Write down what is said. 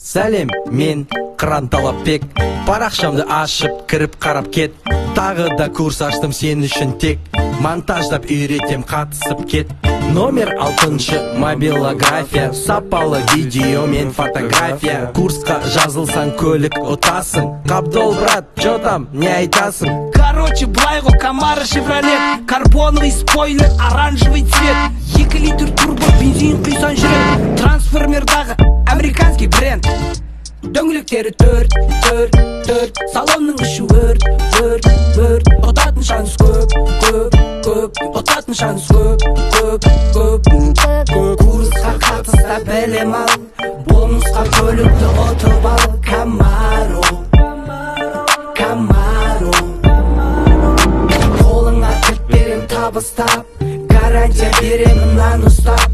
Сәлем, мен Қыран Талапбек. Парақшамды ашып, кіріп қарап кет. Тағы да курс аштым сен үшін тек. Монтаждап үйретем, қатысып кет. Номер 6 мобилография. Сапалы видео мен фотография. Курсқа жазылсаң көлік ұтасың. Қабдол, брат, чо там, не айтасың? Короче, былай ғой, Камара, Шевролет, карбоновый спойлер, оранжевый цвет, 2 литр турбо, бензин құйсан жүрек, трансформердағы американский бренд. Дөңгелектері төрт, салонның іші өрт. Ұтатын шанс көп. Ұтатын шанс көп. Курсқа қатыста білім ал, бонусқа көлікті ұтып ал. Камаро, қолыңа кілт берем табыстап, гарантия беремін нан ұстап.